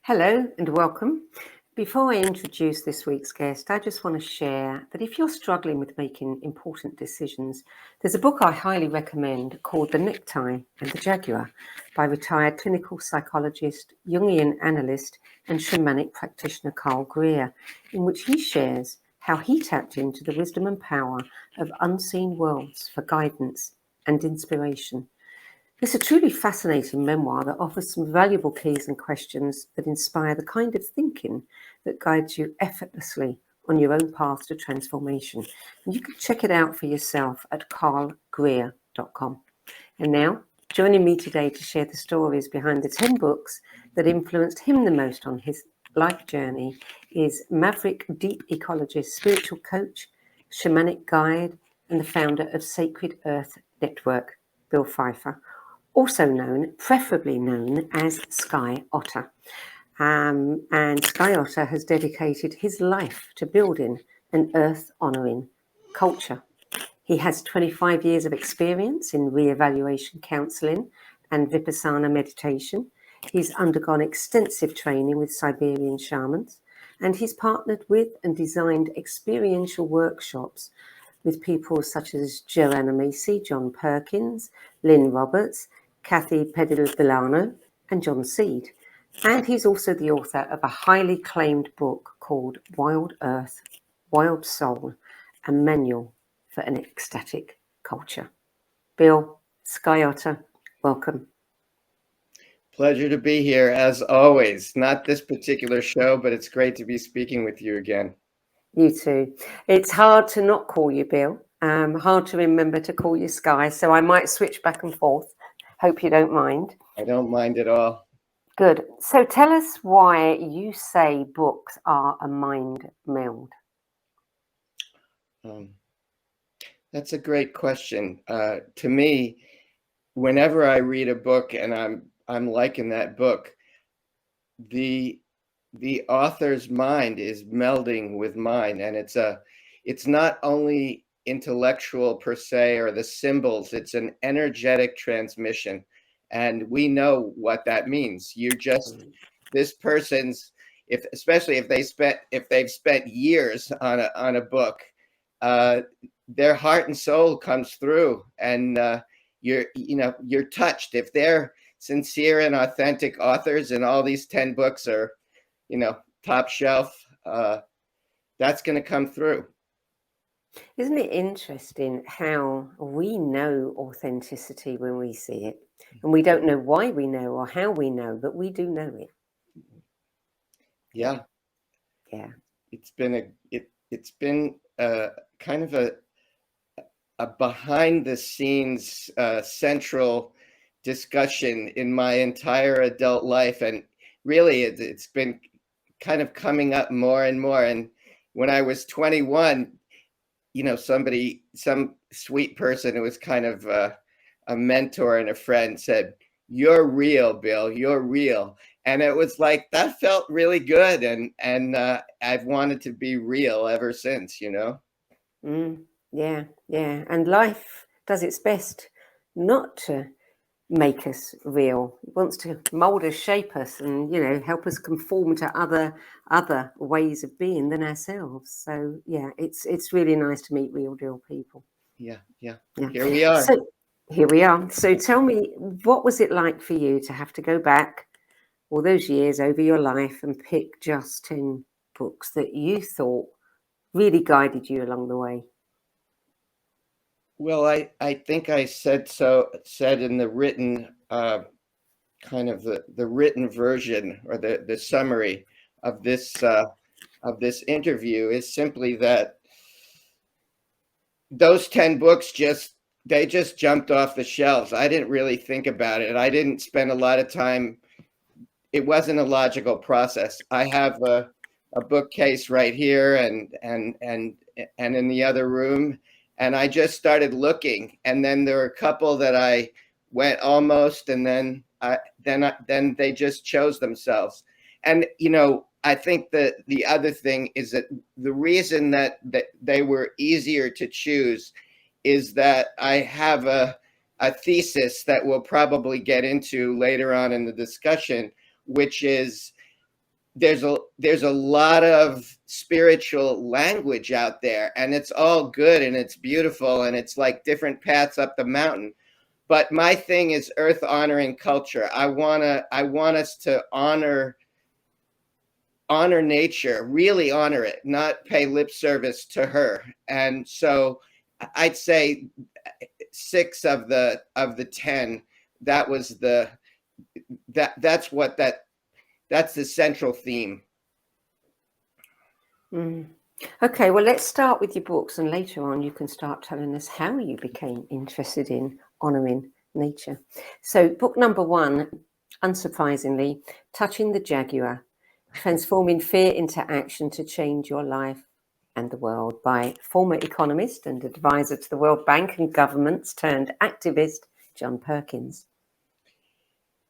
Hello and welcome. Before I introduce this week's guest, I just want to share that if you're struggling with making important decisions, there's a book I highly recommend called The Necktie and the Jaguar by retired clinical psychologist, Jungian analyst, and shamanic practitioner Carl Greer, in which he shares how he tapped into the wisdom and power of unseen worlds for guidance and inspiration. It's a truly fascinating memoir that offers some valuable keys and questions that inspire the kind of thinking that guides you effortlessly on your own path to transformation. And you can check it out for yourself at carlgreer.com. And now, joining me today to share the stories behind the 10 books that influenced him the most on his life journey is maverick deep ecologist, spiritual coach, shamanic guide, and the founder of Sacred Earth Network, Bill Pfeiffer, also preferably known as Sky Otter. And Sky Otter has dedicated his life to building an earth-honouring culture. He has 25 years of experience in re-evaluation counselling and Vipassana meditation. He's undergone extensive training with Siberian shamans, and he's partnered with and designed experiential workshops with people such as Joanna Macy, John Perkins, Llyn Roberts, Cathy Pedevillano, and John Seed. And he's also the author of a highly acclaimed book called Wild Earth, Wild Soul, a Manual for an Ecstatic Culture. Bill, Sky Otter, welcome. Pleasure to be here, as always. Not this particular show, but it's great to be speaking with you again. You too. It's hard to not call you Bill. Hard to remember to call you Sky, so I might switch back and forth. Hope you don't mind. I don't mind at all. Good. So tell us why you say books are a mind meld. That's a great question. To me, whenever I read a book and I'm liking that book, the author's mind is melding with mine, and it's not only intellectual per se or the symbols, it's an energetic transmission, and we know what that means. You're just this person's, especially if they've spent years on a book, their heart and soul comes through, and you're touched. If they're sincere and authentic authors and all these 10 books are top shelf, that's going to come through. Isn't it interesting how we know authenticity when we see it, and we don't know why we know or how we know, but we do know it. Yeah. It's been kind of a behind the scenes central discussion in my entire adult life, and really it's been kind of coming up more and more. And when I was 21, some sweet person who was kind of a mentor and a friend said, "You're real, Bill, you're real." And it was like, that felt really good. And I've wanted to be real ever since, Yeah. And life does its best not to make us real. It wants to mold us, shape us, and help us conform to other ways of being than ourselves. So it's really nice to meet real deal people. Yeah. Here we are. So tell me, what was it like for you to have to go back all those years over your life and pick just 10 books that you thought really guided you along the way? Well, I think I said in the written kind of the written version, or the summary of this interview, is simply that those 10 books just jumped off the shelves. I didn't really think about it. I didn't spend a lot of time. It wasn't a logical process. I have a bookcase right here and in the other room, and I just started looking. And then there were a couple that I went almost, and then they just chose themselves. And I think that the other thing is that the reason that they were easier to choose is that I have a thesis that we'll probably get into later on in the discussion, which is there's a lot of spiritual language out there, and it's all good and it's beautiful and it's like different paths up the mountain. But my thing is earth honoring culture. I want us to honor nature, really honor it, not pay lip service to her. And so I'd say 6 of the 10, that was that's the central theme. Okay, well, let's start with your books, and later on you can start telling us how you became interested in honouring nature. So book number 1, unsurprisingly, Touching the Jaguar, Transforming Fear into Action to Change Your Life and the World, by former economist and advisor to the World Bank and governments turned activist John Perkins.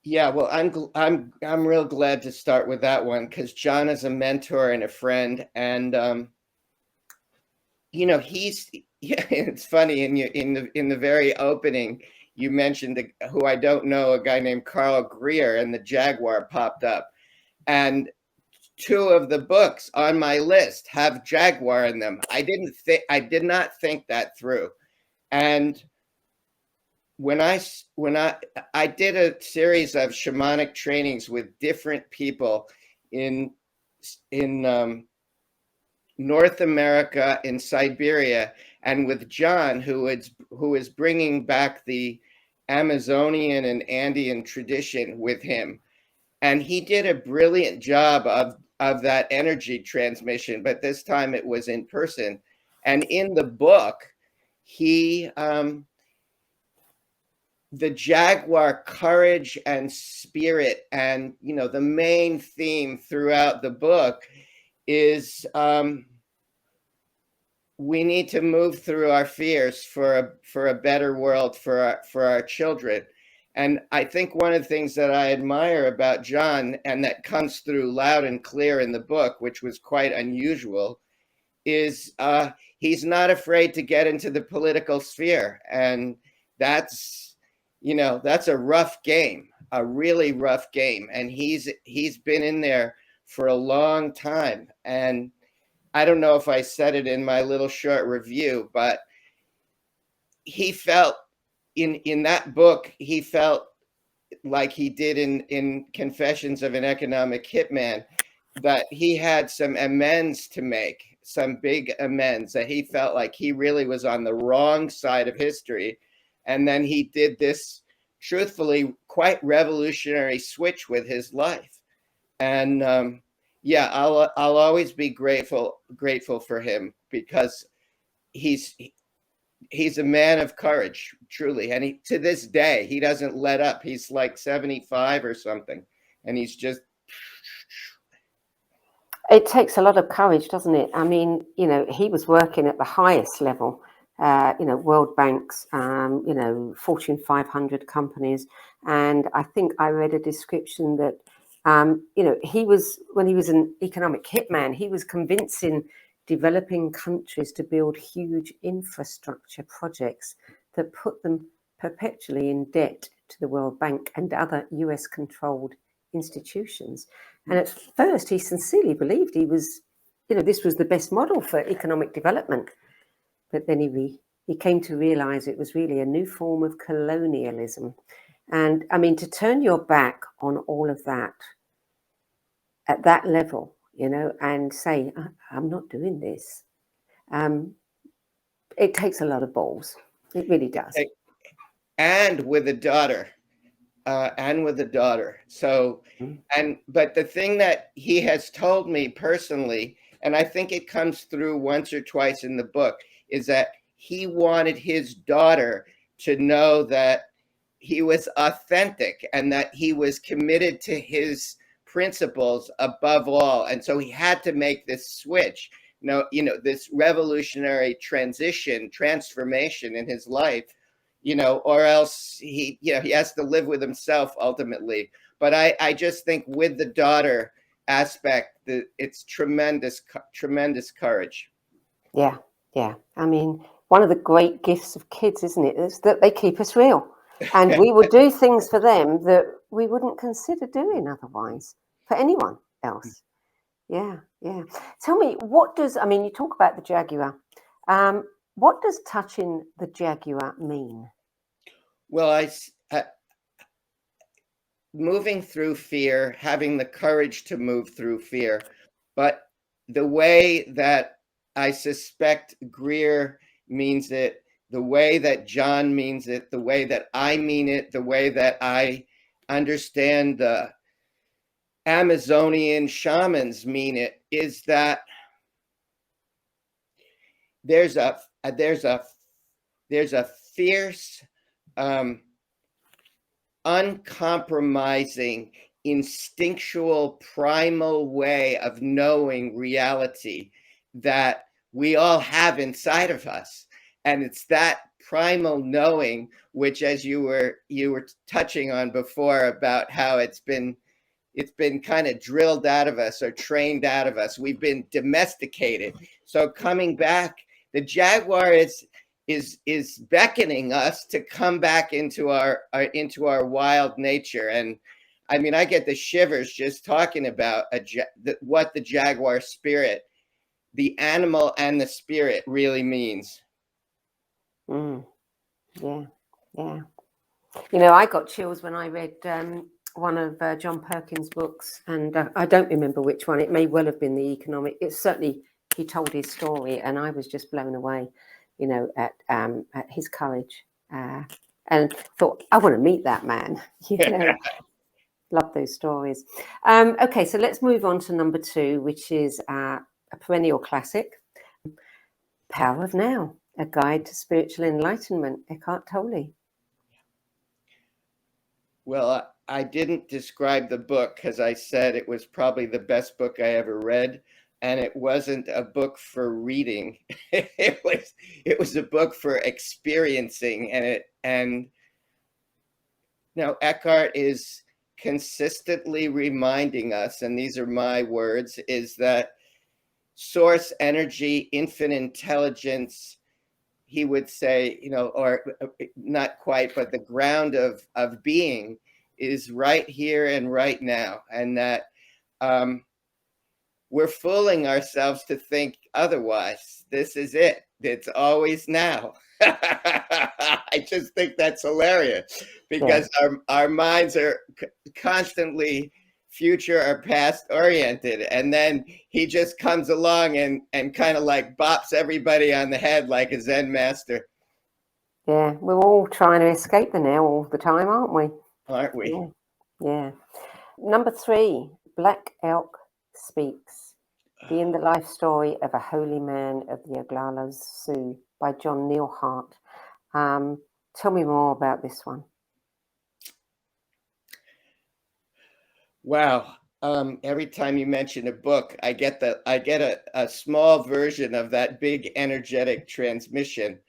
Yeah, well, I'm real glad to start with that one, because John is a mentor and a friend, and it's funny, in the very opening you mentioned who I don't know, a guy named Carl Greer, and the Jaguar popped up, and 2 of the books on my list have Jaguar in them. I did not think that through. And when I did a series of shamanic trainings with different people in North America, in Siberia, and with John, who is bringing back the Amazonian and Andean tradition with him. And he did a brilliant job of that energy transmission, but this time it was in person. And in the book, the Jaguar courage and spirit, and the main theme throughout the book is we need to move through our fears for a better world for our children. And I think one of the things that I admire about John, and that comes through loud and clear in the book, which was quite unusual, is he's not afraid to get into the political sphere. And that's a rough game, a really rough game. And he's been in there for a long time. And I don't know if I said it in my little short review, but he felt in that book, he felt like he did in Confessions of an Economic Hitman, that he had some amends to make, some big amends, that he felt like he really was on the wrong side of history. And then he did this, truthfully, quite revolutionary switch with his life. And I'll always be grateful for him, because he's a man of courage, truly. And to this day, he doesn't let up. He's like 75 or something, and he's just. It takes a lot of courage, doesn't it? I mean, he was working at the highest level, World Banks, Fortune 500 companies. And I think I read a description that, he was, when he was an economic hitman, he was convincing developing countries to build huge infrastructure projects that put them perpetually in debt to the World Bank and other US-controlled institutions. And at first, he sincerely believed he was, this was the best model for economic development. But then he came to realize it was really a new form of colonialism. And I mean, to turn your back on all of that at that level, and say, I'm not doing this. It takes a lot of balls. It really does. And with a daughter. So, but the thing that he has told me personally, and I think it comes through once or twice in the book, is that he wanted his daughter to know that he was authentic and that he was committed to his principles above all. And so he had to make this switch, this revolutionary transformation in his life, or else he has to live with himself ultimately. But I just think with the daughter aspect, it's tremendous courage. Yeah. I mean, one of the great gifts of kids, isn't it, is that they keep us real. And we will do things for them that we wouldn't consider doing otherwise for anyone else. Yeah, yeah. Tell me, what does, I mean, you talk about the jaguar. What does touching the jaguar mean? Well, moving through fear, having the courage to move through fear. But the way that I suspect Greer means it, the way that John means it, the way that I mean it, the way that I understand the Amazonian shamans mean it, is that there's a fierce, uncompromising, instinctual, primal way of knowing reality that we all have inside of us. And it's that primal knowing, which, as you were touching on before, about how it's been kind of drilled out of us or trained out of us. We've been domesticated. So coming back, the jaguar is beckoning us to come back into our wild nature. And I mean, I get the shivers just talking about what the jaguar spirit, the animal and the spirit, really means. Yeah, yeah. You know, I got chills when I read one of John Perkins' books, and I don't remember which one. It may well have been the economic. It's certainly, he told his story, and I was just blown away, you know, at his courage, and thought, I want to meet that man. You know, love those stories. Okay, so let's move on to number 2, which is a perennial classic, Power of Now: A Guide to Spiritual Enlightenment, Eckhart Tolle. Well, I didn't describe the book because I said it was probably the best book I ever read, and it wasn't a book for reading. it was a book for experiencing, and now Eckhart is consistently reminding us, and these are my words, is that source energy, infinite intelligence, he would say, you know, or not quite, but the ground of being is right here and right now. And that we're fooling ourselves to think otherwise. This is it. It's always now. I just think that's hilarious because our minds are constantly future or past oriented, and then he just comes along and kind of like bops everybody on the head like a Zen master. Yeah, we're all trying to escape the now all the time, aren't we? Aren't we? Yeah. Yeah. Number 3, Black Elk Speaks: The In the Life Story of a Holy Man of the Oglalas Sioux by John Neilhart. Tell me more about this one. Wow. Every time you mention a book, I get a small version of that big energetic transmission.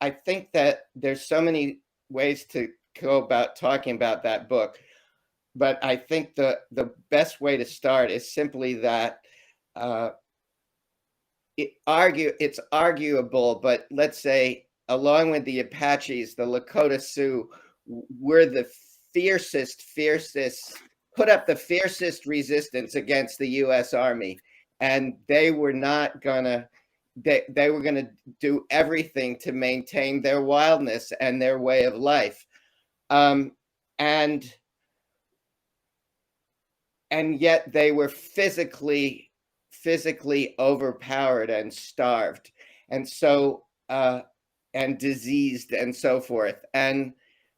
I think that there's so many ways to go about talking about that book, but I think the best way to start is simply that it's arguable, but let's say along with the Apaches, the Lakota Sioux were the fiercest, put up the fiercest resistance against the U.S. Army, and they were not gonna. They were going to do everything to maintain their wildness and their way of life, and yet they were physically overpowered and starved, and so and diseased and so forth. And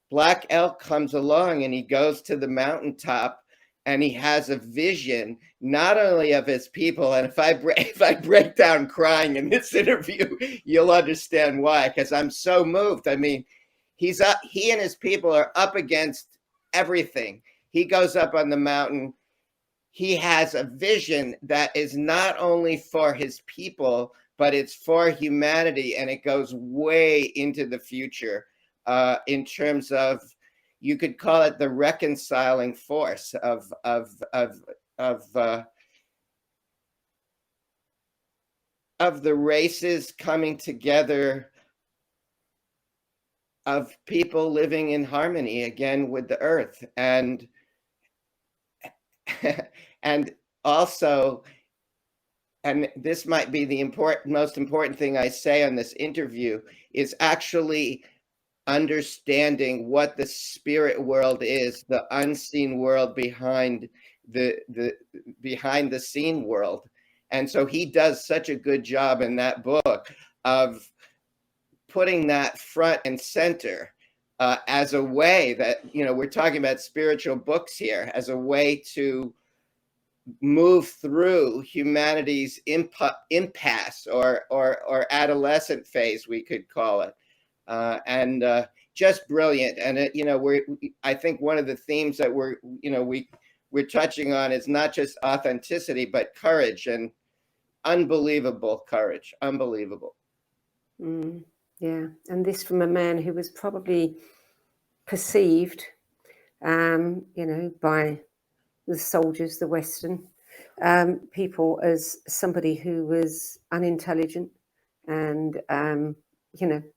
Black Elk comes along and he goes to the mountaintop and he has a vision not only of his people, and if I break down crying in this interview, you'll understand why, because I'm so moved. I mean, he and his people are up against everything. He goes up on the mountain. He has a vision that is not only for his people, but it's for humanity, and it goes way into the future in terms of, you could call it the reconciling force of the races coming together, of people living in harmony again with the earth. And and also, and this might be the most important thing I say on this interview, is actually understanding what the spirit world is, the unseen world behind the scene world. And so he does such a good job in that book of putting that front and center, as a way that, we're talking about spiritual books here, as a way to move through humanity's impasse or adolescent phase, we could call it. And just brilliant. And I think one of the themes that we're touching on is not just authenticity, but courage, and unbelievable courage. Unbelievable. Yeah, and this from a man who was probably perceived, by the soldiers, the Western people, as somebody who was unintelligent and,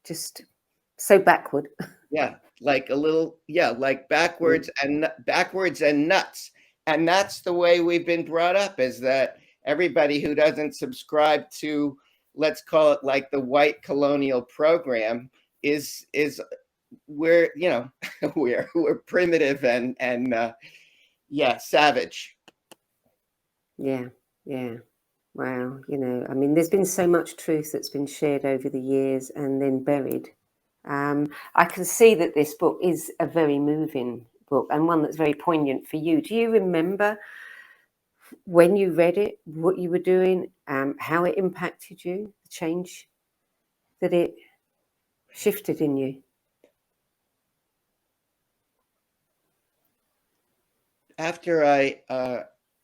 just so backward. Yeah, like backwards and nuts. And that's the way we've been brought up, is that everybody who doesn't subscribe to, let's call it like the white colonial program, is we're we're primitive and savage. Yeah. Wow. There's been so much truth that's been shared over the years and then buried. I can see that this book is a very moving book, and one that's very poignant for you. Do you remember when you read it, what you were doing, how it impacted you, the change that it shifted in you? After I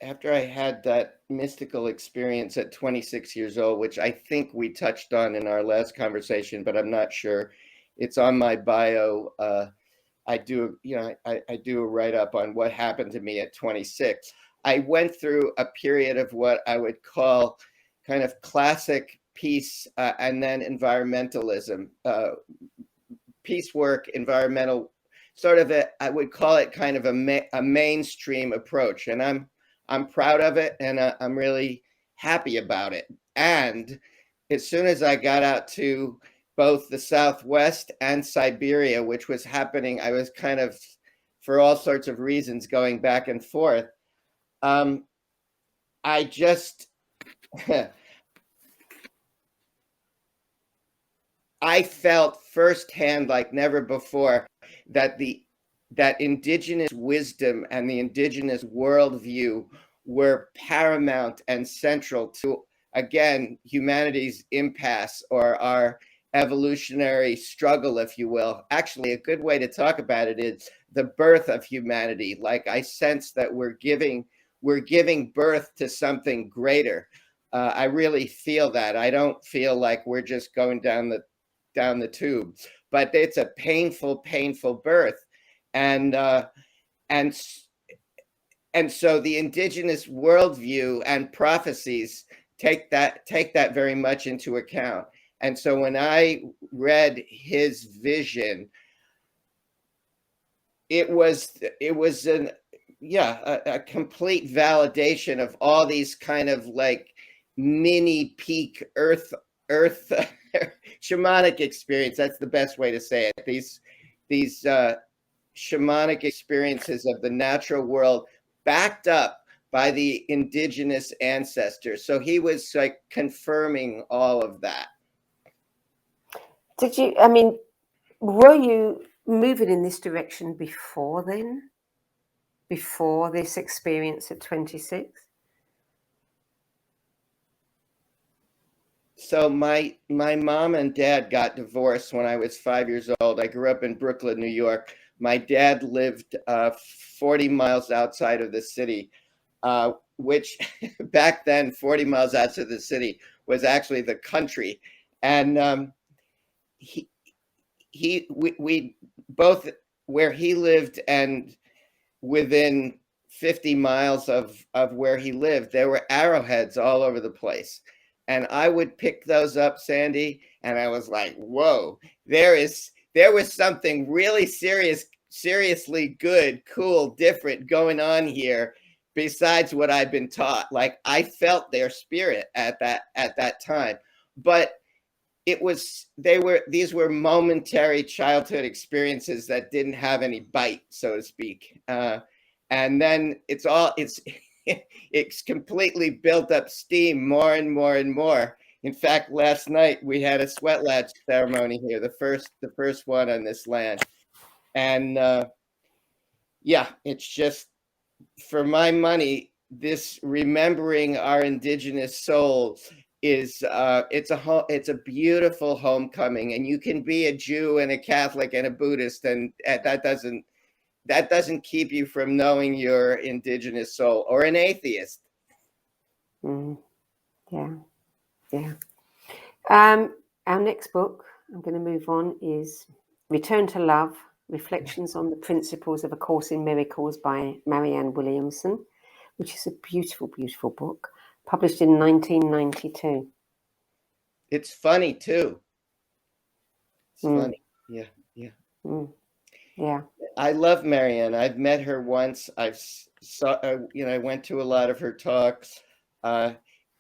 had that mystical experience at 26 years old, which I think we touched on in our last conversation, but I'm not sure. It's on my bio. I do a write-up on what happened to me at 26. I went through a period of what I would call kind of classic peace, and then environmentalism, peace work, environmental, sort of I would call it kind of a mainstream approach. And I'm proud of it, and I'm really happy about it. And as soon as I got out to both the Southwest and Siberia, which was happening, I was kind of, for all sorts of reasons, going back and forth. I just, I felt firsthand, like never before, that indigenous wisdom and the indigenous worldview were paramount and central to, again, humanity's impasse, or our evolutionary struggle, if you will. Actually, a good way to talk about it is the birth of humanity. Like, I sense that we're giving birth to something greater. I really feel that. I don't feel like we're just going down the tube, but it's a painful birth. And so the indigenous worldview and prophecies take that very much into account. And so when I read his vision, it was a complete validation of all these kind of like mini peak earth shamanic experience. That's the best way to say it. These shamanic experiences of the natural world, backed up by the indigenous ancestors. So he was like confirming all of that. Were you moving in this direction before then? Before this experience at 26? So my mom and dad got divorced when I was 5 years old. I grew up in Brooklyn, New York. My dad lived 40 miles outside of the city, which back then, 40 miles outside of the city was actually the country. And we both, where he lived and within 50 miles of where he lived, there were arrowheads all over the place. And I would pick those up, Sandie, and I was like, whoa, there was something really seriously good, cool, different going on here besides what I've been taught. Like, I felt their spirit at that time, but these were momentary childhood experiences that didn't have any bite, so to speak. And then it's completely built up steam more and more and more. In fact, last night we had a sweat lodge ceremony here, the first one on this land. And yeah, it's just, for my money, this remembering our indigenous soul is it's a beautiful homecoming. And you can be a Jew and a Catholic and a Buddhist, and that doesn't keep you from knowing your indigenous soul, or an atheist. Yeah. Our next book, I'm going to move on, is Return to Love, Reflections on the Principles of A Course in Miracles by Marianne Williamson, which is a beautiful, beautiful book, published in 1992. It's funny too. It's funny. Yeah. Yeah. I love Marianne. I've met her once. I went to a lot of her talks.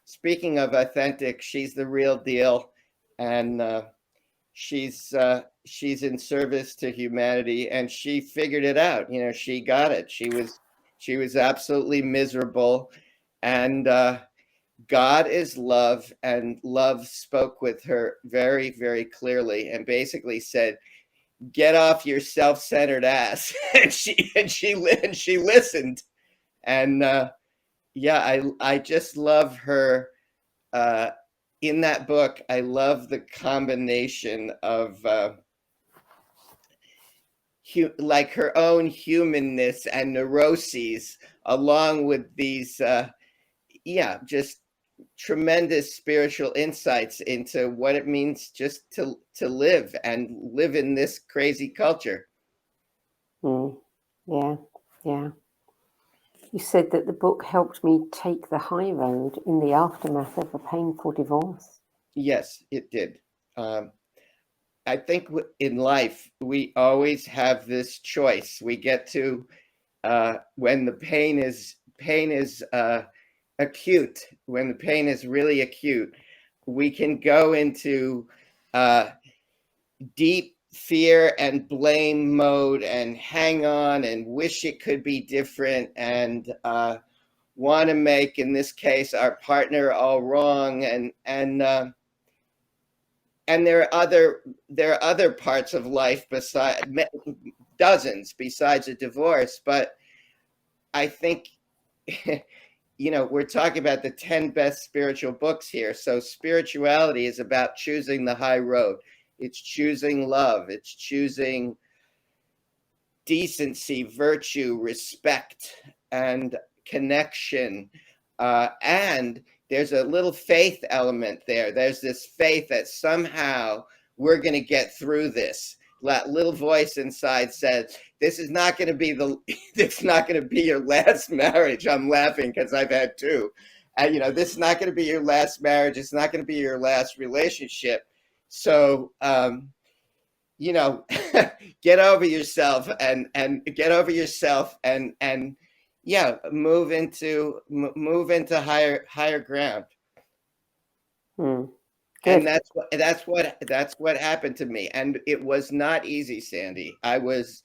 Speaking of authentic, she's the real deal, and she's in service to humanity, and she figured it out. She got it. She was absolutely miserable, and God is love, and love spoke with her very, very clearly, and basically said, "Get off your self-centered ass." and she listened, and yeah, I just love her. In that book, I love the combination of like her own humanness and neuroses, along with these just tremendous spiritual insights into what it means just to live in this crazy culture. Yeah. You said that the book helped me take the high road in the aftermath of a painful divorce. Yes, it did. I think in life, we always have this choice. We get to, when the pain is acute, when the pain is really acute, we can go into deep fear and blame mode, and hang on and wish it could be different, and want to make, in this case, our partner all wrong, and there are other parts of life dozens besides a divorce. But I think we're talking about the 10 best spiritual books here. So spirituality is about choosing the high road. It's choosing love. It's choosing decency, virtue, respect, and connection. And there's a little faith element there. There's this faith that somehow we're going to get through this. That little voice inside said, "This is not going to be this is not going to be your last marriage." I'm laughing because I've had two. And this is not going to be your last marriage. It's not going to be your last relationship. So get over yourself and get over yourself and yeah, move into higher ground. And that's what happened to me. And it was not easy, Sandie. I was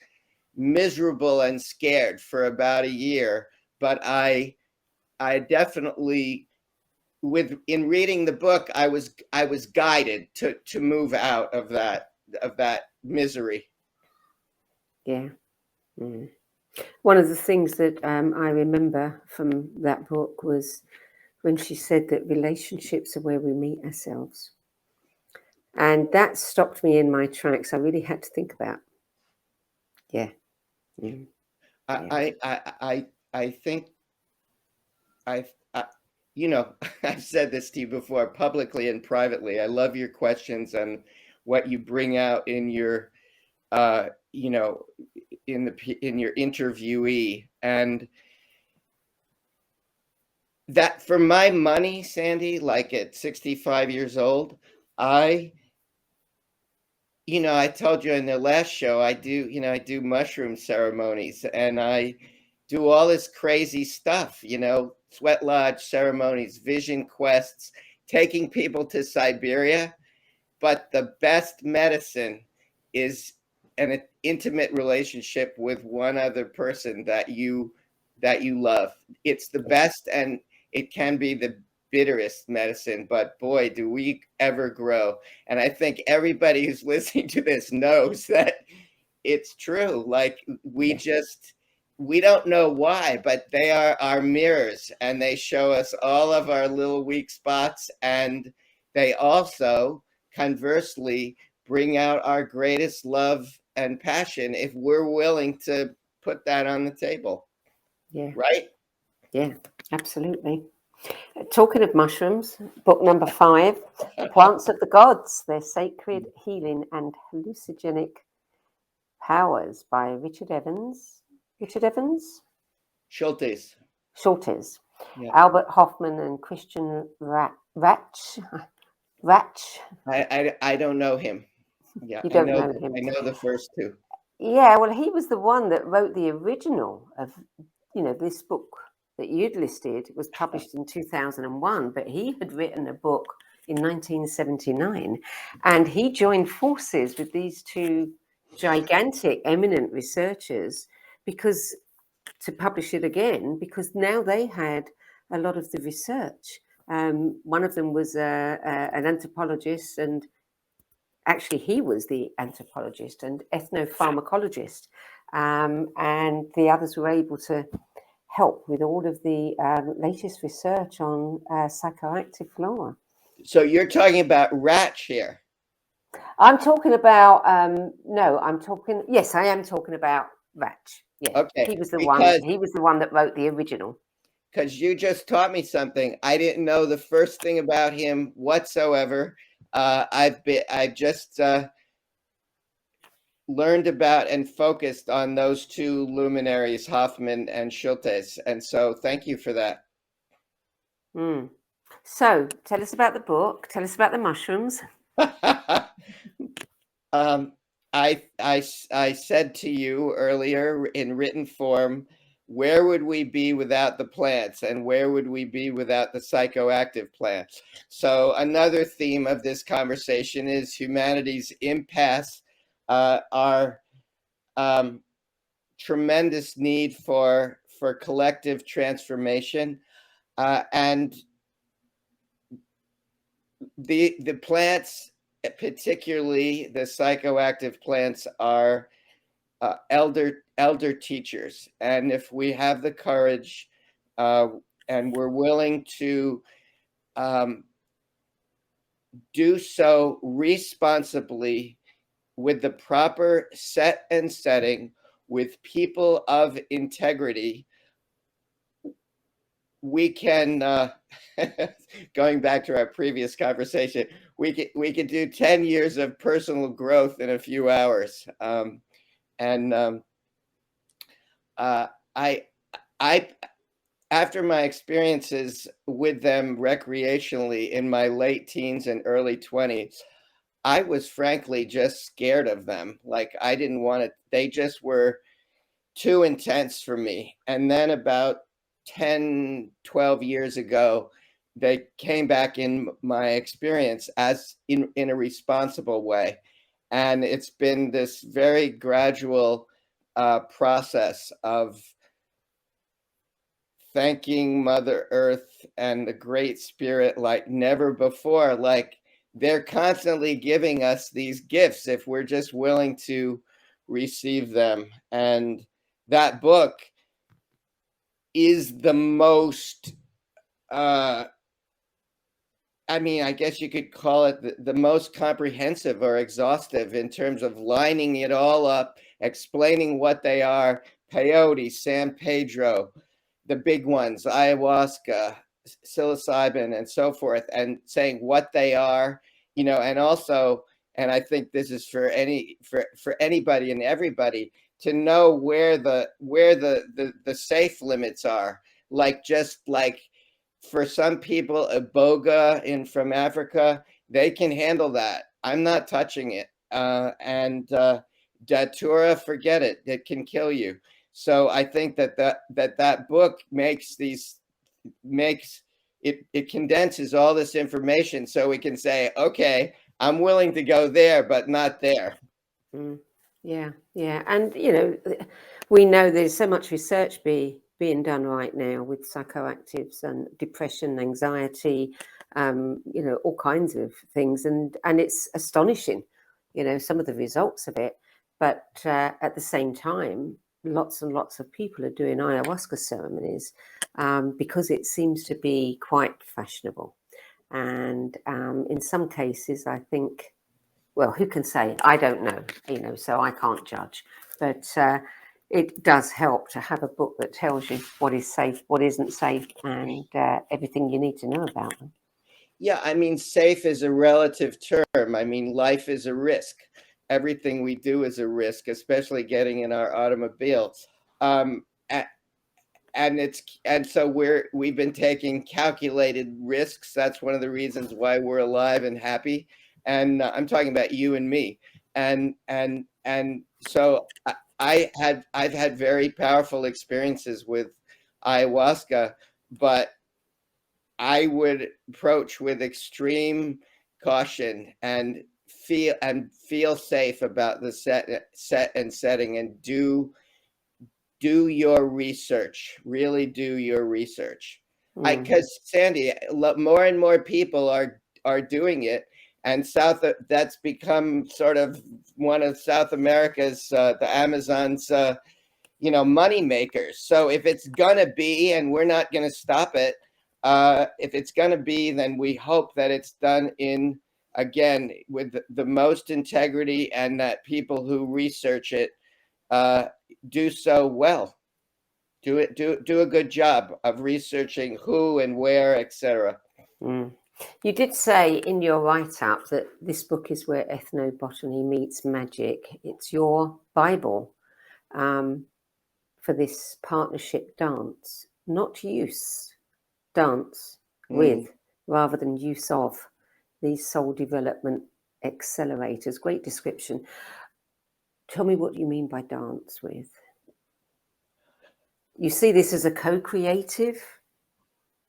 miserable and scared for about a year, but I definitely, in reading the book, I was guided to move out of that misery. Yeah. One of the things that I remember from that book was when she said that relationships are where we meet ourselves. And that stopped me in my tracks. I really had to think about. Yeah. I think I've said this to you before, publicly and privately. I love your questions and what you bring out in your in your interviewee, and that, for my money, Sandie, like at 65 years old, I told you in the last show, I do mushroom ceremonies, and I do all this crazy stuff, you know, sweat lodge ceremonies, vision quests, taking people to Siberia. But the best medicine is an intimate relationship with one other person that you love. It's the best, and it can be the bitterest medicine, but boy, do we ever grow. And I think everybody who's listening to this knows that it's true. Like we don't know why, but they are our mirrors, and they show us all of our little weak spots, and they also conversely bring out our greatest love and passion if we're willing to put that on the table. Yeah. Right? Yeah, absolutely. Talking of mushrooms, book number 5, Plants of the Gods, Their Sacred Healing and Hallucinogenic Powers by Richard Evans. Shorties. Shorties. Yeah. Albert Hoffman and Christian Ratch. I don't know him. Yeah, You don't know him. I know the first two. Yeah, well, he was the one that wrote the original of, this book that you'd listed. Was published in 2001, but he had written a book in 1979, and he joined forces with these two gigantic, eminent researchers to publish it again, because now they had a lot of the research. One of them was an anthropologist, and actually he was the anthropologist and ethnopharmacologist, and the others were able to help with all of the latest research on psychoactive flora. So you're talking about Ratch here. I'm talking about yes, I am talking about Ratch. Yeah, Okay. He was the one that wrote the original. Because you just taught me something. I didn't know the first thing about him whatsoever. I just learned about and focused on those two luminaries, Hoffman and Schultes, and so thank you for that. So tell us about the book. Tell us about the mushrooms. I said to you earlier in written form, where would we be without the plants, and where would we be without the psychoactive plants? So another theme of this conversation is humanity's impasse, our tremendous need for collective transformation, and the plants, particularly the psychoactive plants, are elder teachers, and if we have the courage and we're willing to do so responsibly, with the proper set and setting, with people of integrity, we can going back to our previous conversation, we could do 10 years of personal growth in a few hours. I after my experiences with them recreationally in my late teens and early 20s, I was frankly just scared of them. Like, I didn't want to, they just were too intense for me. And then about 10, 12 years ago, they came back in my experience as in a responsible way. And it's been this very gradual process of thanking Mother Earth and the Great Spirit like never before. Like, they're constantly giving us these gifts if we're just willing to receive them. And that book is the most, I guess you could call it the most comprehensive or exhaustive in terms of lining it all up, explaining what they are: peyote, San Pedro, the big ones, ayahuasca, psilocybin, and so forth, and saying what they are, and also, and I think this is for anybody and everybody, to know where the safe limits are. Like, just like for some people, Iboga from Africa, they can handle that. I'm not touching it. And Datura, forget it. It can kill you. So I think that book makes it condenses all this information so we can say, okay, I'm willing to go there, but not there. Yeah, yeah. And, we know there's so much research being done right now with psychoactives and depression, anxiety, all kinds of things. And it's astonishing, some of the results of it. But at the same time, lots and lots of people are doing ayahuasca ceremonies because it seems to be quite fashionable. And in some cases, I think, well, who can say? I don't know, so I can't judge. But it does help to have a book that tells you what is safe, what isn't safe, and everything you need to know about them. Yeah, I mean, safe is a relative term. I mean, life is a risk. Everything we do is a risk, especially getting in our automobiles. And so we've been taking calculated risks. That's one of the reasons why we're alive and happy. And I'm talking about you and me. And so I've had very powerful experiences with ayahuasca, but I would approach with extreme caution and feel safe about the set and setting, and do your research. Really do your research. Because Sandie, more and more people are doing it, and that's become sort of one of South America's the Amazon's money makers. So if it's gonna be, and we're not gonna stop it, if it's gonna be, then we hope that it's done in, again, with the most integrity, and that people who research it do so well. Do a good job of researching who and where, etc. You did say in your write-up that this book is where ethnobotany meets magic. It's your Bible for this partnership dance, not use, dance with, rather than use of these soul development accelerators. Great description. Tell me what you mean by dance with. You see this as a co-creative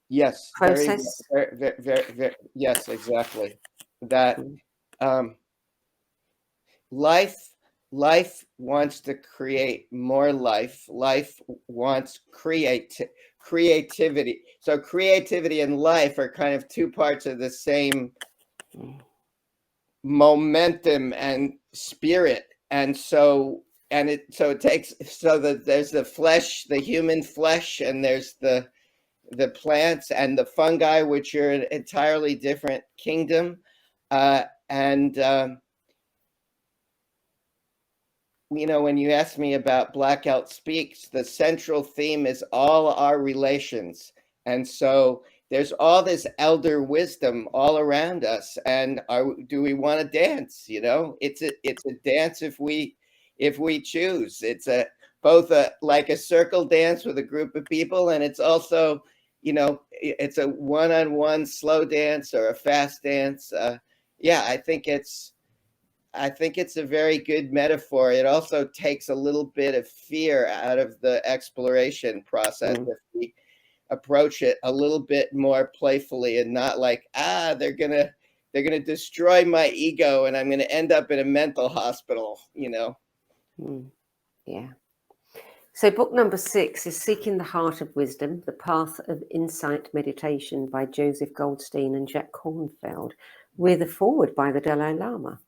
Yes, process? very, yes, exactly. That life wants to create more life. Life wants creativity. So creativity and life are kind of two parts of the same momentum and spirit. And so it takes, so that there's the flesh, the human flesh, and there's the plants and the fungi, which are an entirely different kingdom. When you ask me about Blackout Speaks, the central theme is all our relations. And so there's all this elder wisdom all around us. And do we want to dance? It's a dance if we choose. It's both like a circle dance with a group of people, and it's also, it's a one-on-one slow dance or a fast dance. I think it's a very good metaphor. It also takes a little bit of fear out of the exploration process if we approach it a little bit more playfully, and not like, they're gonna destroy my ego and I'm gonna end up in a mental hospital. Yeah. So book number 6 is Seeking the Heart of Wisdom, The Path of Insight Meditation by Joseph Goldstein and Jack Kornfield, with a foreword by the Dalai Lama.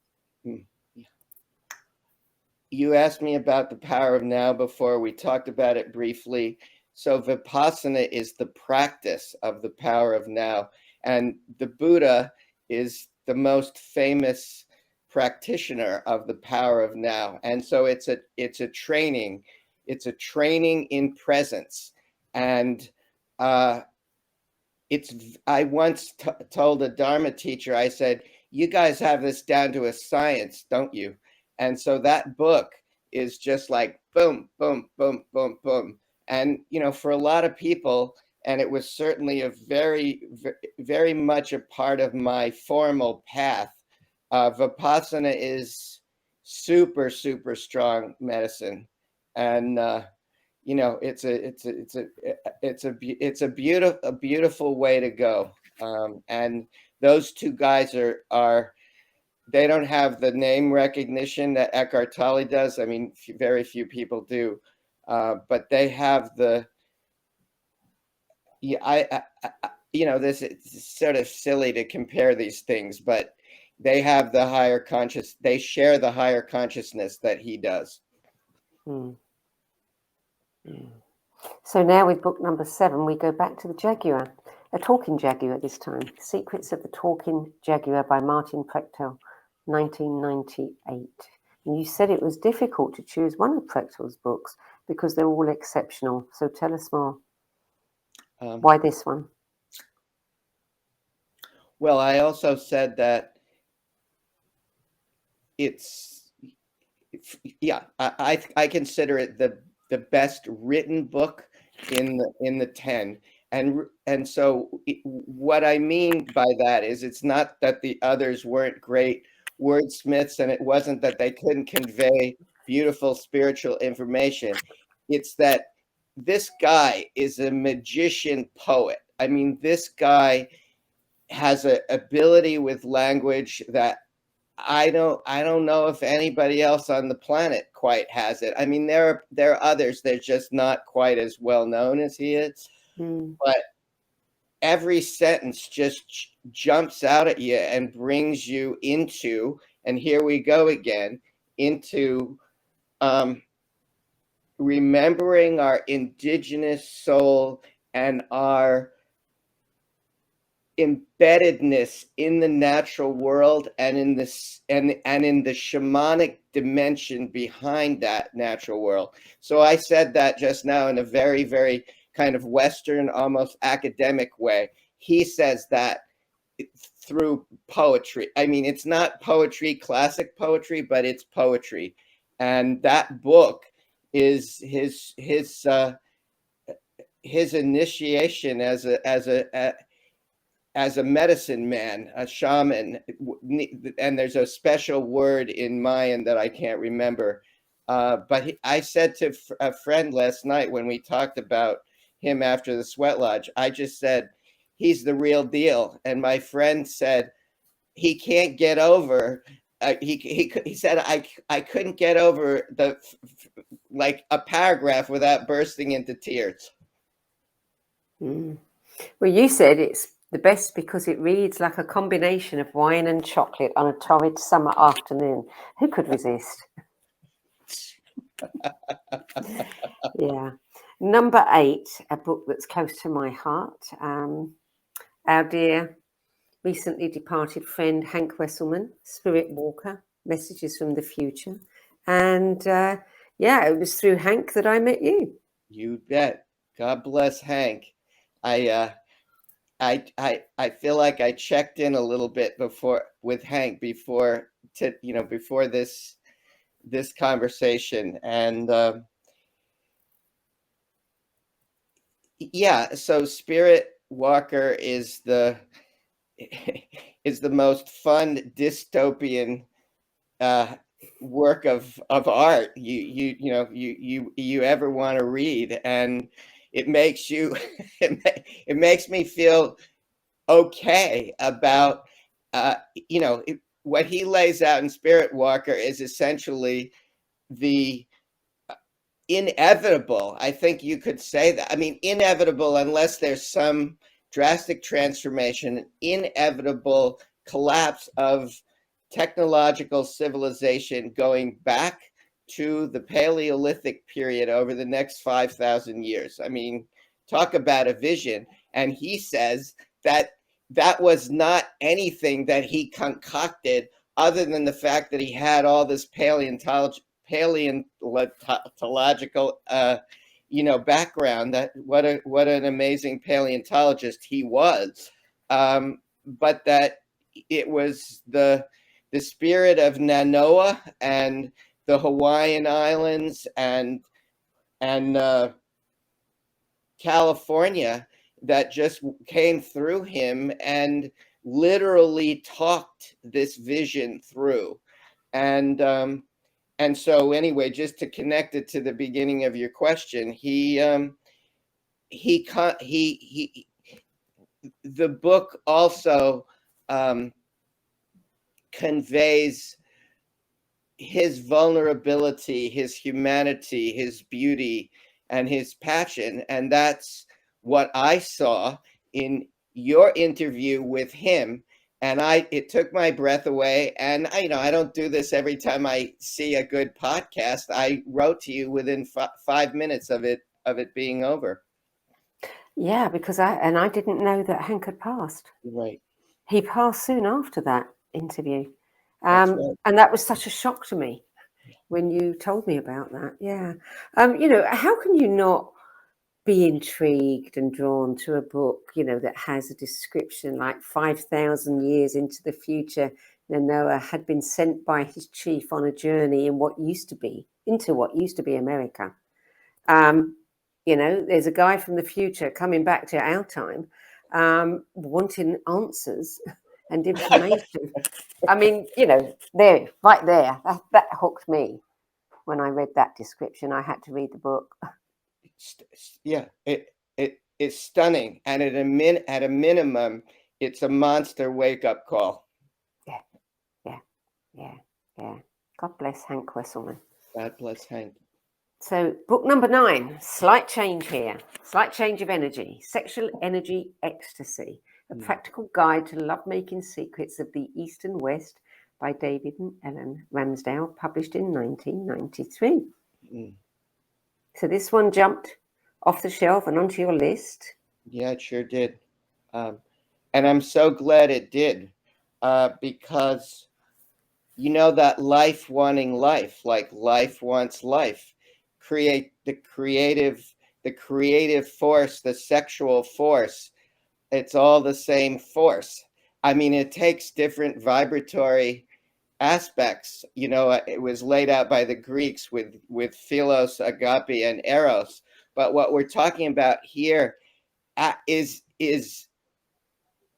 You asked me about the power of now before. We talked about it briefly. So Vipassana is the practice of the power of now. And the Buddha is the most famous practitioner of the power of now. And so it's a training. It's a training in presence. And I once told a Dharma teacher, I said, you guys have this down to a science, don't you? And so that book is just like boom, boom, boom, boom, boom. And, for a lot of people, and it was certainly a very, very much a part of my formal path, Vipassana is super, super strong medicine. And it's a beautiful way to go. And those two guys are they don't have the name recognition that Eckhart Tolle does. I mean, very few people do, but they have the. Yeah, this it's sort of silly to compare these things, but they have the higher conscious. They share the higher consciousness that he does. Mm. Mm. So now with book number 7, we go back to the Jaguar, a talking jaguar this time. Secrets of the Talking Jaguar by Martin Prechtel, 1998. And you said it was difficult to choose one of Prechtel's books because they're all exceptional. So tell us more. Why this one? Well, I also said that I consider it the best written book in the 10. And so what I mean by that is it's not that the others weren't great wordsmiths, and it wasn't that they couldn't convey beautiful spiritual information. It's that this guy is a magician poet. I mean, this guy has an ability with language that I don't know if anybody else on the planet quite has it. I mean, there are others that are just not quite as well known as he is. But every sentence just jumps out at you and brings you into, and here we go again, into remembering our indigenous soul and our embeddedness in the natural world and in this and in the shamanic dimension behind that natural world. So I said that just now in a very, very kind of Western, almost academic way. He says that through poetry. I mean, it's not poetry, classic poetry, but it's poetry. And that book is his initiation as a medicine man, a shaman, and there's a special word in Mayan that I can't remember. But I said to a friend last night when we talked about him after the sweat lodge, I just said, he's the real deal. And my friend said, he can't get over, he said, I couldn't get over like a paragraph without bursting into tears. Well, you said it's the best because it reads like a combination of wine and chocolate on a torrid summer afternoon. Who could resist? Yeah. Number 8, a book that's close to my heart. Our dear recently departed friend Hank Wesselman, Spirit Walker, Messages from the Future. And it was through Hank that I met you. You bet. God bless Hank. I feel like I checked in a little bit with Hank before this conversation, and so Spirit Walker is the most fun dystopian work of art you ever want to read, and it makes you it makes me feel okay about what he lays out in Spirit Walker is essentially the inevitable, I think you could say that. I mean, inevitable unless there's some drastic transformation, inevitable collapse of technological civilization going back to the Paleolithic period over the next 5,000 years. I mean, talk about a vision. And he says that was not anything that he concocted other than the fact that he had all this paleontological background. That what an amazing paleontologist he was, but that it was the spirit of Nanoa and the Hawaiian Islands and California that just came through him and literally talked this vision through. And so anyway, just to connect it to the beginning of your question, the book also conveys his vulnerability, his humanity, his beauty, and his passion. And that's what I saw in your interview with him. And it took my breath away. And I don't do this every time I see a good podcast. I wrote to you within 5 minutes of it being over. Yeah, because I didn't know that Hank had passed. Right. He passed soon after that interview. That's right. And that was such a shock to me when you told me about that. Yeah. How can you not be intrigued and drawn to a book, that has a description like 5,000 years into the future, Noah had been sent by his chief on a journey into what used to be America. There's a guy from the future coming back to our time, wanting answers and information. I mean, there, right there, that hooked me. When I read that description, I had to read the book. Yeah, it's stunning, and at a minimum, it's a monster wake-up call. Yeah. God bless Hank Wesselman. God bless Hank. So, book number 9, slight change here. Slight change of energy. Sexual Energy Ecstasy. A practical guide to lovemaking secrets of the East and West by David and Ellen Ramsdale, published in 1993. So this one jumped off the shelf and onto your list. Yeah, it sure did. And I'm so glad it did, because that life wanting life, like life wants life. The creative force, the sexual force, it's all the same force. I mean, it takes different vibratory aspects. It was laid out by the Greeks with philos, agape, and eros. But what we're talking about here is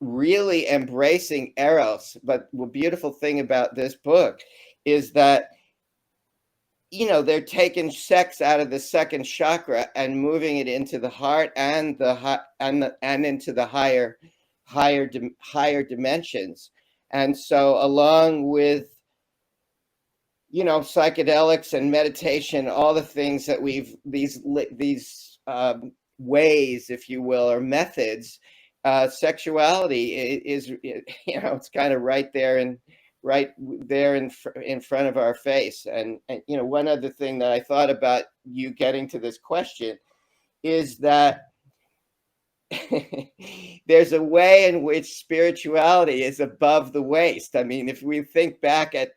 really embracing eros. But the beautiful thing about this book is that they're taking sex out of the second chakra and moving it into the heart and into the higher dimensions. And so, along with psychedelics and meditation, all the things that these ways, if you will, or methods, sexuality is it's kind of right there in front of our face. And one other thing that I thought about you getting to this question is that there's a way in which spirituality is above the waist. I mean, if we think back at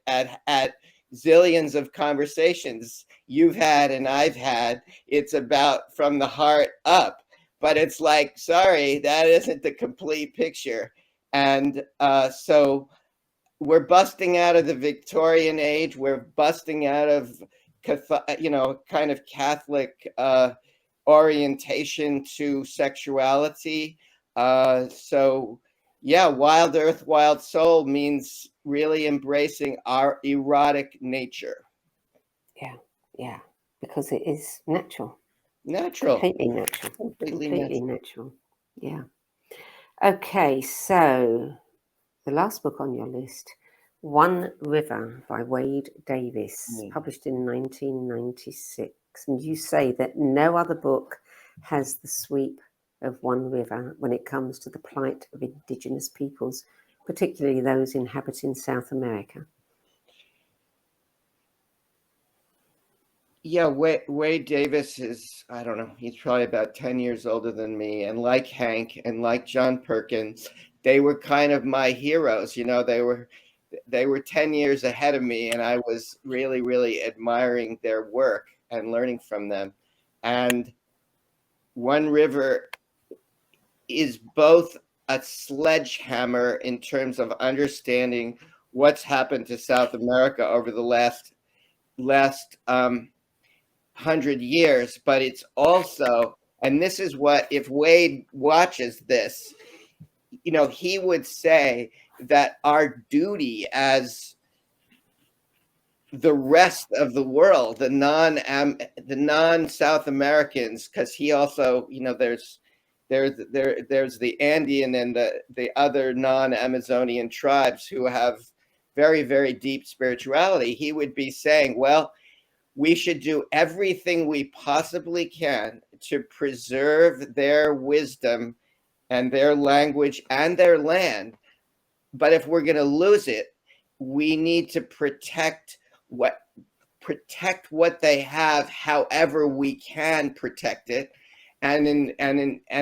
zillions of conversations you've had and I've had, it's about from the heart up. But it's like, sorry, that isn't the complete picture. And so we're busting out of the Victorian age. We're busting out of, kind of Catholic orientation to sexuality. So yeah, Wild Earth, Wild Soul means really embracing our erotic nature. Yeah, because it is natural. Completely natural. Yeah. Okay, so the last book on your list, One River by Wade Davis, published in 1996. And you say that no other book has the sweep of One River when it comes to the plight of indigenous peoples, particularly those inhabiting South America. Yeah, Wade Davis is, I don't know, he's probably about 10 years older than me. And like Hank and like John Perkins, they were kind of my heroes. They were 10 years ahead of me, and I was really, really admiring their work and learning from them. And One River is both a sledgehammer in terms of understanding what's happened to South America over the last 100 years, but it's also, and this is what, if Wade watches this, he would say that our duty as the rest of the world, the non-South Americans, because he also, there's the Andean and the other non-Amazonian tribes who have very, very deep spirituality. He would be saying, well, we should do everything we possibly can to preserve their wisdom and their language and their land. But if we're going to lose it, we need to protect what they have, however we can protect it. And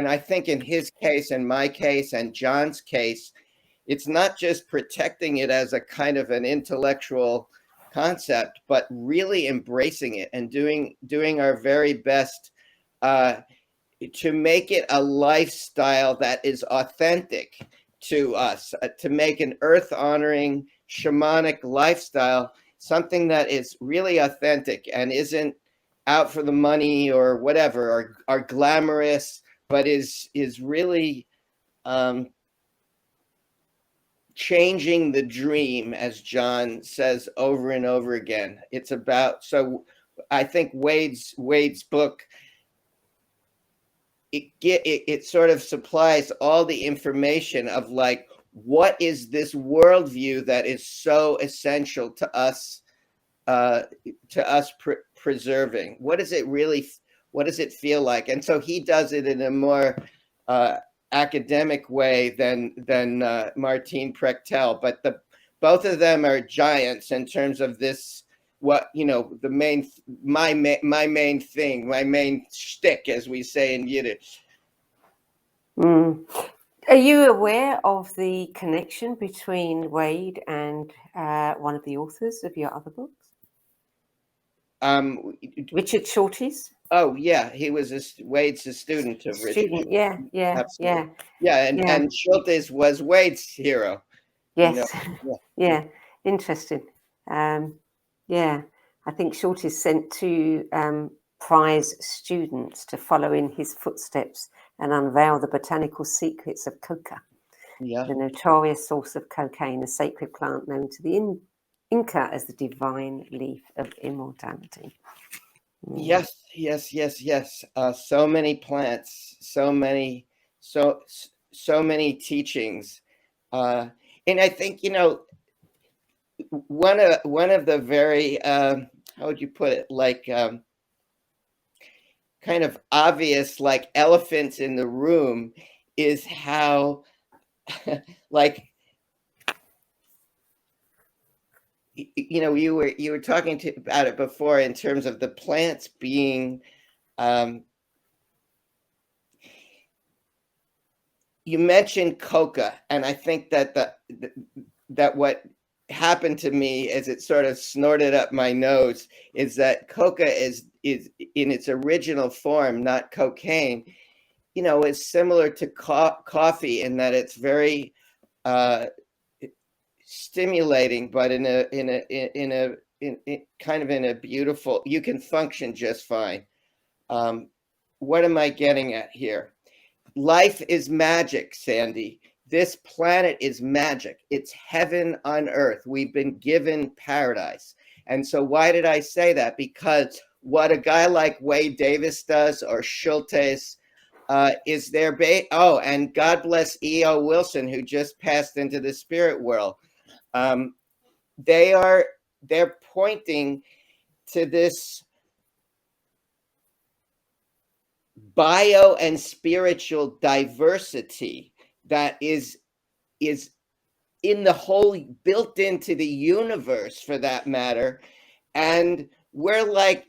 I think in his case, and my case, and John's case, it's not just protecting it as a kind of an intellectual concept, but really embracing it and doing our very best to make it a lifestyle that is authentic to us, to make an earth honoring shamanic lifestyle something that is really authentic and isn't out for the money or whatever, or glamorous, but is really changing the dream, as John says over and over again. It's about, so I think Wade's book, it sort of supplies all the information of like, what is this worldview that is so essential to us preserving? What does it feel like? And so he does it in a more academic way than Martine Prechtel, but both of them are giants in terms of this. What, my main thing, my main shtick, as we say in Yiddish. Are you aware of the connection between Wade and one of the authors of your other books? Richard Shorties? Oh yeah, he was Wade's a student of Richard. Student, yeah. Absolutely. And Schultes was Wade's hero. Yes. Yeah. Interesting. I think Shorties sent two prize students to follow in his footsteps and unveil the botanical secrets of coca, the notorious source of cocaine, a sacred plant known to the Inca as the divine leaf of immortality. Yes. So many plants, so many teachings, and I think one of the very how would you put it, like kind of obvious, like elephants in the room, is how like you were talking about it before in terms of the plants being you mentioned coca, and I think that that what happened to me as it sort of snorted up my nose is that coca is in its original form, not cocaine, is similar to coffee in that it's very stimulating, but in kind of in a beautiful, you can function just fine. What am I getting at here? Life is magic, Sandie. This planet is magic. It's heaven on earth. We've been given paradise. And so why did I say that? Because what a guy like Wade Davis does, or Schultes, is their and God bless E.O. Wilson, who just passed into the spirit world. They're pointing to this bio and spiritual diversity that is in the whole, built into the universe, for that matter. And we're like,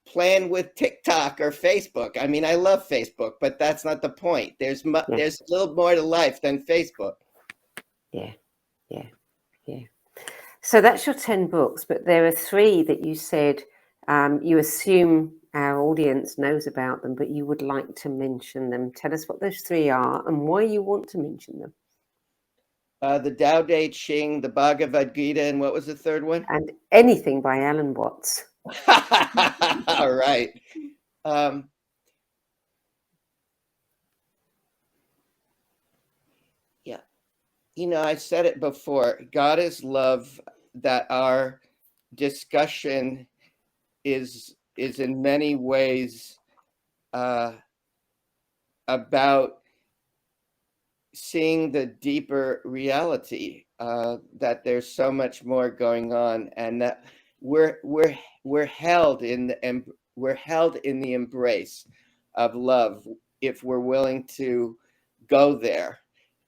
playing with TikTok or Facebook. I mean, I love Facebook, but that's not the point. There's a little more to life than Facebook. Yeah. So that's your 10 books, but there are 3 that you said you assume our audience knows about them, but you would like to mention them. Tell us what those 3 are and why you want to mention them. The Tao Te Ching, the Bhagavad Gita, and what was the third one? And anything by Alan Watts. All right. I said it before. God is love, that our discussion is in many ways about seeing the deeper reality, that there's so much more going on, and that we're held in the embrace of love if we're willing to go there.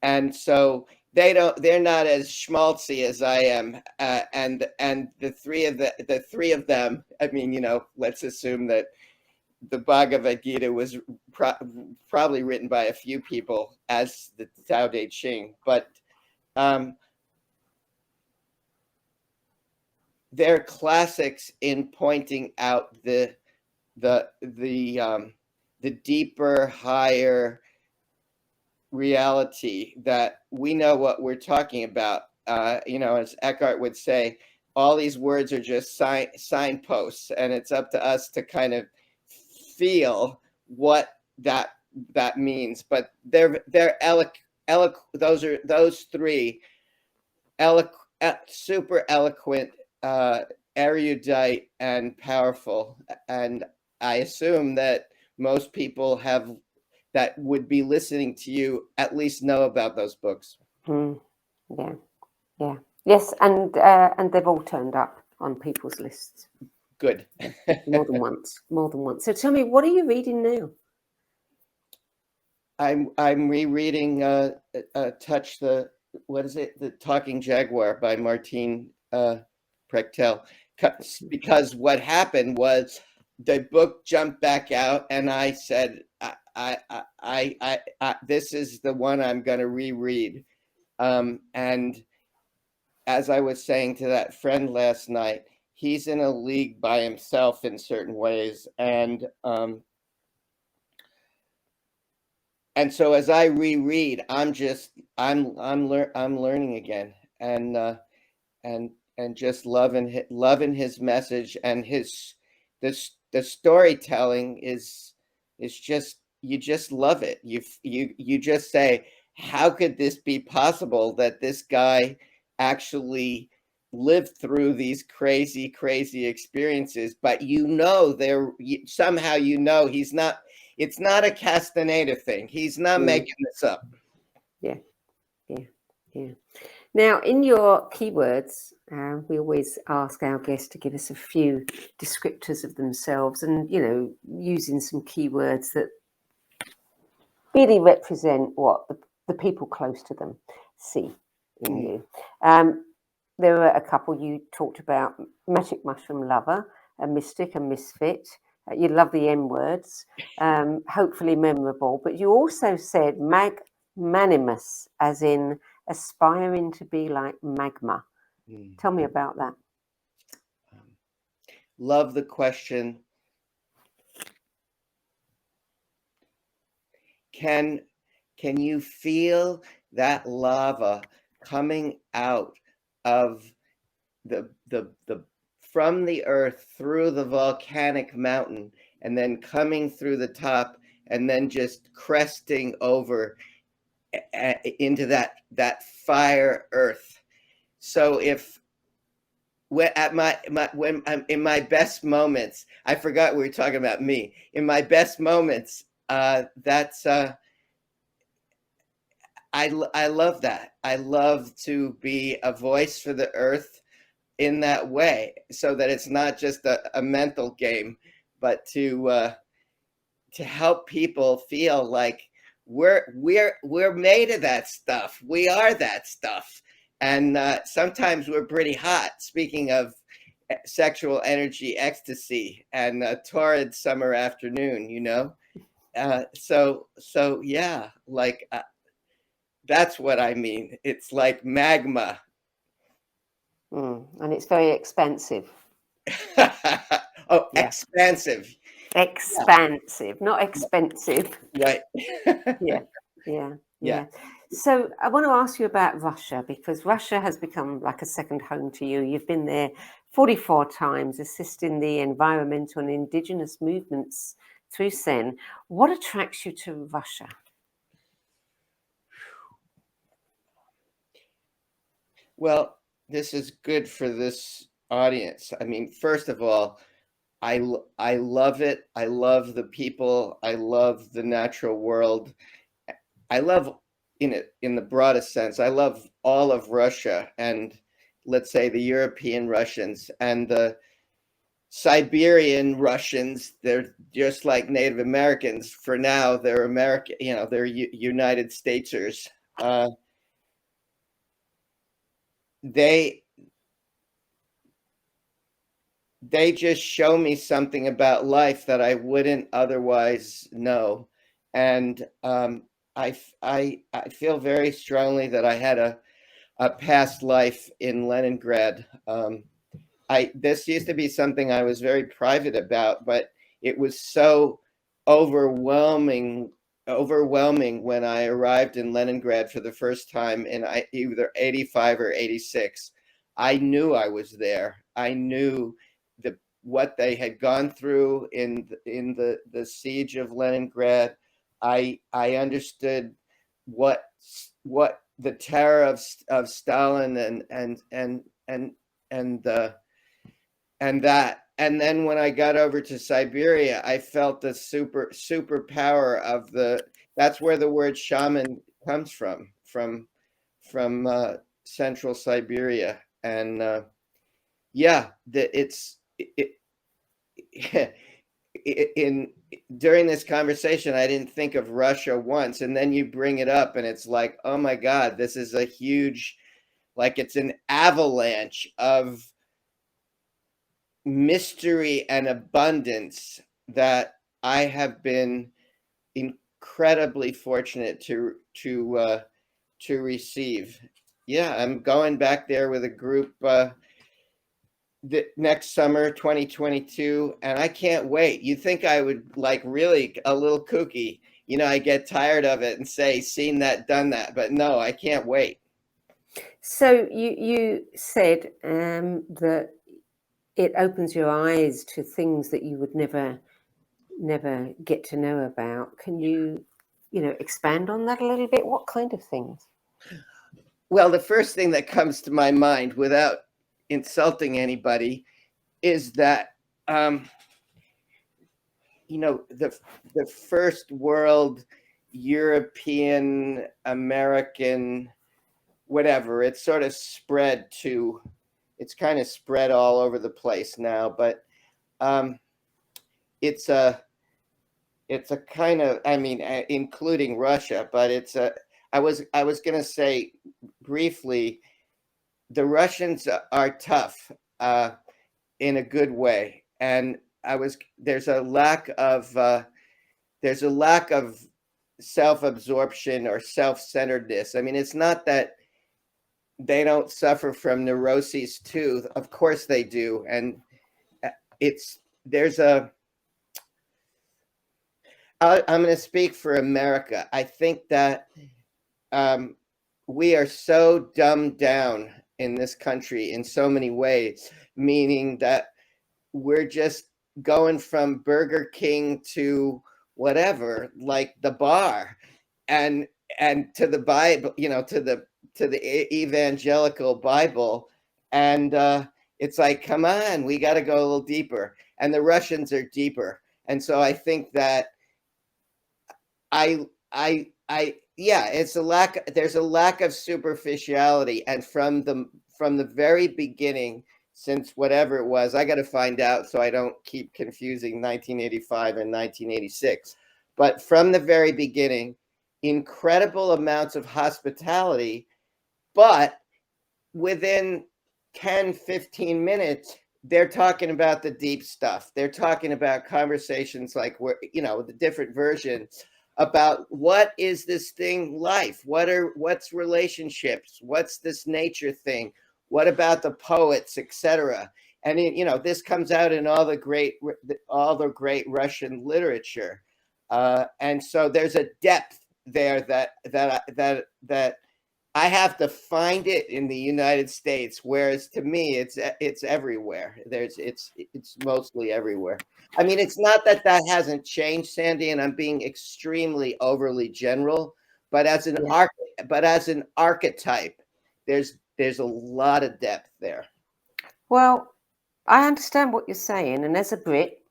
And so they're not as schmaltzy as I am, and the three of them, I mean, let's assume that the Bhagavad Gita was probably written by a few people as the Tao Te Ching, but they're classics in pointing out the deeper, higher reality, that we know what we're talking about. As Eckhart would say, all these words are just signposts, and it's up to us to kind of feel what that means. But they're those three super eloquent, erudite, and powerful. And I assume that most people that would be listening to you at least know about those books. Yeah. Yes, and they've all turned up on people's lists. Good. more than once. So tell me, what are you reading now? I'm rereading Touch the Talking Jaguar by Martine Prechtel, because what happened was the book jumped back out, and I said, I this is the one I'm going to reread. And as I was saying to that friend last night, he's in a league by himself in certain ways, and so as I reread, I'm learning again, and just loving his message, and the storytelling is just, you just love it. You just say, how could this be possible, that this guy actually lived through these crazy experiences, but somehow he's not. It's not a Castaneda thing. He's not making this up. Yeah. Now, in your keywords, we always ask our guests to give us a few descriptors of themselves, and using some keywords that really represent what the people close to them see in you. There were a couple you talked about: magic mushroom lover, a mystic, a misfit. You love the M words, hopefully memorable. But you also said magnanimous, as in aspiring to be like magma. Tell me about that. Love the question. Can you feel that lava coming out of the from the earth through the volcanic mountain, and then coming through the top, and then just cresting over into that fire earth? So when in my best moments, I forgot we were talking about me. In my best moments, that's I love that. I love to be a voice for the earth in that way, so that it's not just a mental game, but to help people feel like we're made of that stuff. We are that stuff, and sometimes we're pretty hot. Speaking of sexual energy, ecstasy, and a torrid summer afternoon, so yeah, like that's what I mean. It's like magma. And it's very expensive. Oh, yeah. Expansive, not expensive. Right. Yeah. So I want to ask you about Russia, because Russia has become like a second home to you. You've been there 44 times, assisting the environmental and indigenous movements through Zen. What attracts you to Russia? Well, this is good for this audience. I mean, first of all, I love it. I love the people. I love the natural world. I love, in the broadest sense, I love all of Russia, and let's say the European Russians and the Siberian Russians. They're just like Native Americans. For now, they're American, they're United Statesers. They they just show me something about life that I wouldn't otherwise know. And I feel very strongly that I had a past life in Leningrad. This used to be something I was very private about, but it was so overwhelming when I arrived in Leningrad for the first time in either 85 or 86. I knew I was there. I knew what they had gone through in the siege of Leningrad. I understood what the terror of Stalin and that. And then when I got over to Siberia, I felt the super power of that's where the word shaman comes from central Siberia. And yeah, in during this conversation, I didn't think of Russia once, and then you bring it up, and it's like, oh my God, this is a huge, like it's an avalanche of mystery and abundance that I have been incredibly fortunate to receive. Yeah, I'm going back there with a group the next summer, 2022, and I can't wait. You think I would like really a little kooky, I get tired of it and say, seen that, done that, but no, I can't wait. So you said that it opens your eyes to things that you would never get to know about. Can you expand on that a little bit? What kind of things? Well, the first thing that comes to my mind, without insulting anybody, is that the first world European American whatever, it's sort of it's kind of spread all over the place now, but it's a kind of, I mean, including Russia, but I was going to say briefly, the Russians are tough in a good way, and there's a lack of self-absorption or self-centeredness. I mean, it's not that they don't suffer from neuroses too. Of course they do, and I'm going to speak for America. I think that we are so dumbed down in this country in so many ways, meaning that we're just going from Burger King to whatever, like the bar, and to the Bible, to the evangelical Bible, and it's like, come on, we got to go a little deeper, and the Russians are deeper, and so I think that yeah, there's a lack of superficiality, and from the very beginning, since whatever it was, I got to find out so I don't keep confusing 1985 and 1986. But from the very beginning, incredible amounts of hospitality, but within 10, 15 minutes, they're talking about the deep stuff. They're talking about conversations like the different versions about what is this thing life? What's relationships? What's this nature thing? What about the poets, etc.? And this comes out in all the great Russian literature, and so there's a depth there that I have to find it in the United States, whereas to me, it's everywhere. It's mostly everywhere. I mean, it's not that hasn't changed, Sandie, and I'm being extremely overly general, but as an archetype, there's a lot of depth there. Well, I understand what you're saying, and as a Brit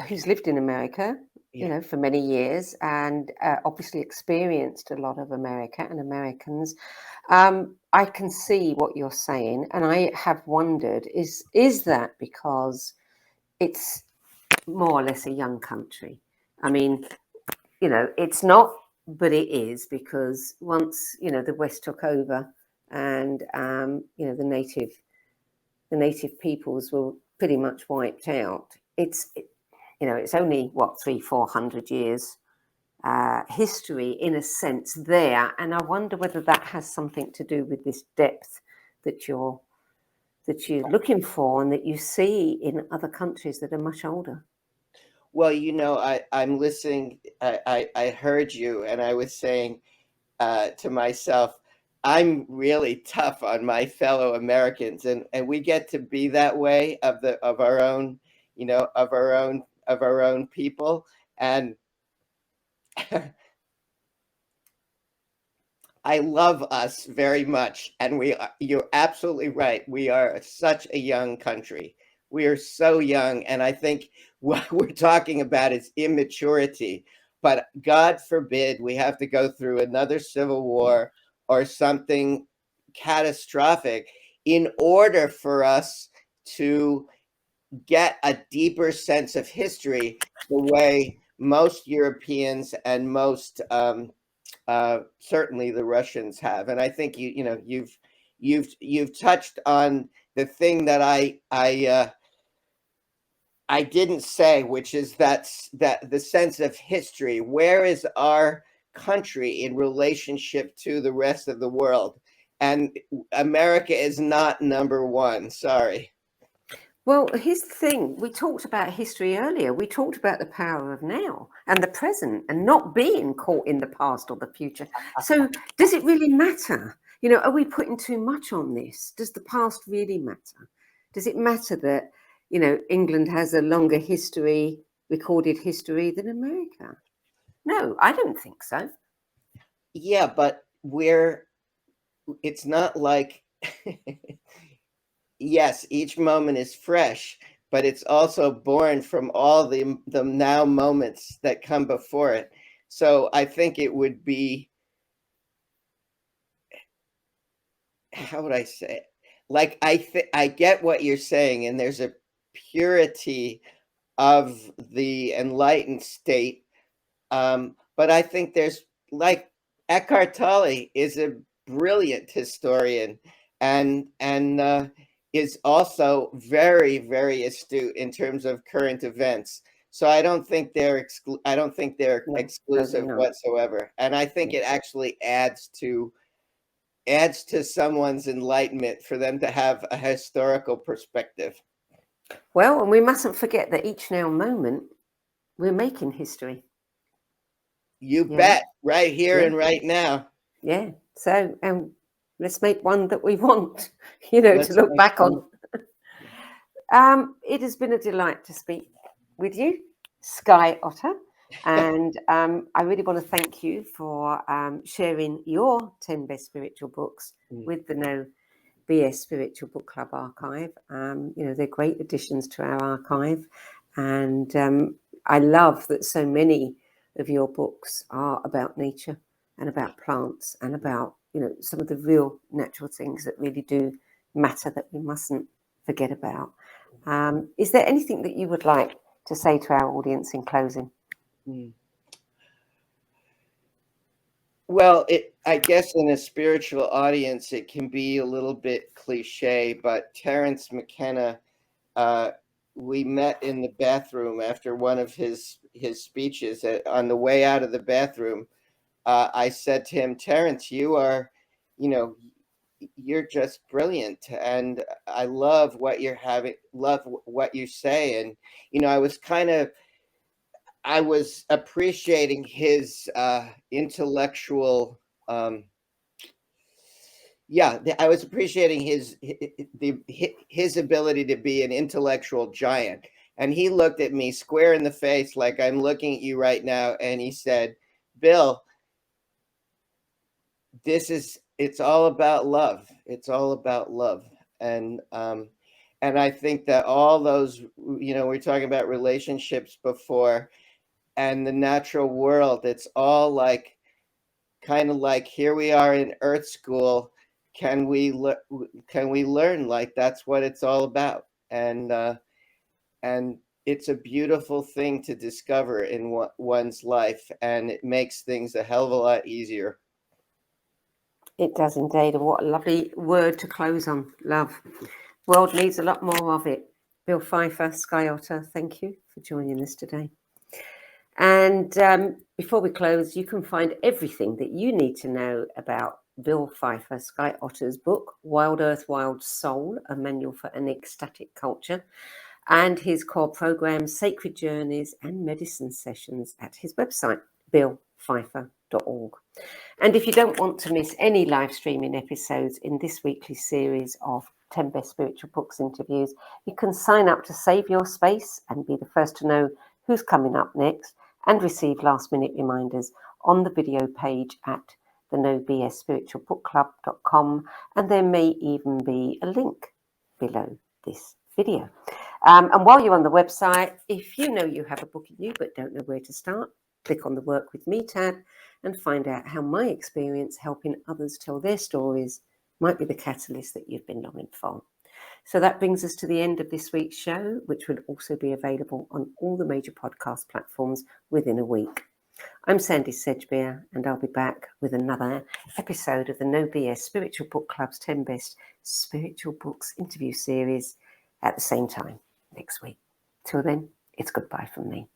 who's lived in America, Yeah. for many years, and obviously experienced a lot of America and Americans, I can see what you're saying, and I have wondered: is that because it's more or less a young country? I mean, it's not, but it is, because once the West took over, and the native peoples were pretty much wiped out. It's only what 300-400 years history in a sense there, and I wonder whether that has something to do with this depth that you're looking for, and that you see in other countries that are much older. Well, I'm listening. I heard you, and I was saying to myself, I'm really tough on my fellow Americans, and we get to be that way of our own, of our own people, and I love us very much, and you're absolutely right. We are such a young country. We are so young, and I think what we're talking about is immaturity. But God forbid we have to go through another civil war or something catastrophic in order for us to get a deeper sense of history the way most Europeans and most certainly the Russians have. And I think you've touched on the thing that I didn't say, which is that the sense of history. Where is our country in relationship to the rest of the world? And America is not number one. Sorry. Well, here's the thing. We talked about history earlier. We talked about the power of now and the present, and not being caught in the past or the future. So does it really matter? Are we putting too much on this? Does the past really matter? Does it matter that, England has a longer history, recorded history, than America? No, I don't think so. Yeah, but it's not like yes, each moment is fresh, but it's also born from all the now moments that come before it. So I think it would be, how would I say it? Like I get what you're saying, and there's a purity of the enlightened state. But I think there's, like, Eckhart Tolle is a brilliant historian, and is also very, very astute in terms of current events. So I don't think they're No, no, they're exclusive not. whatsoever. And I think Yeah. it actually adds to someone's enlightenment for them to have a historical perspective. Well, and we mustn't forget that each now moment we're making history. You Yeah. bet, right here Yeah. and right now. Yeah. So, let's make one that we want, to Let's look make back one. on. It has been a delight to speak with you, Sky Otter. And I really want to thank you for sharing your 10 best spiritual books with the No BS Spiritual Book Club archive. They're great additions to our archive. And I love that so many of your books are about nature and about plants and about, some of the real natural things that really do matter, that we mustn't forget about. Is there anything that you would like to say to our audience in closing? Well, I guess in a spiritual audience, it can be a little bit cliche, but Terence McKenna, uh, we met in the bathroom after one of his speeches. On the way out of the bathroom, I said to him, Terence, you know, you're just brilliant, and I love love what you say. And I was appreciating his intellectual. I was appreciating his ability to be an intellectual giant. And he looked at me square in the face, like I'm looking at you right now, and he said, "Bill, it's all about love. It's all about love." And And I think that all those, we're talking about relationships before, and the natural world, it's all like, kind of like, here we are in Earth School. Can we learn? Like, that's what it's all about. And it's a beautiful thing to discover in one's life, and it makes things a hell of a lot easier. It does indeed. And what a lovely word to close on. Love. World needs a lot more of it. Bill Pfeiffer, Sky Otter, thank you for joining us today. And before we close, you can find everything that you need to know about Bill Pfeiffer, Sky Otter's book, Wild Earth, Wild Soul, a manual for an ecstatic culture, and his core programs, Sacred Journeys and Medicine Sessions at his website, billpfeiffer.org. And if you don't want to miss any live streaming episodes in this weekly series of 10 Best Spiritual Books interviews, you can sign up to save your space and be the first to know who's coming up next, and receive last-minute reminders on the video page at the nobsspiritualbookclub.com, and there may even be a link below this video. And while you're on the website, if you know you have a book in you but don't know where to start, click on the Work With Me tab and find out how my experience helping others tell their stories might be the catalyst that you've been longing for. So that brings us to the end of this week's show, which will also be available on all the major podcast platforms within a week. I'm Sandie Sedgbeer, and I'll be back with another episode of the No BS Spiritual Book Club's 10 Best Spiritual Books interview series at the same time next week. Till then, it's goodbye from me.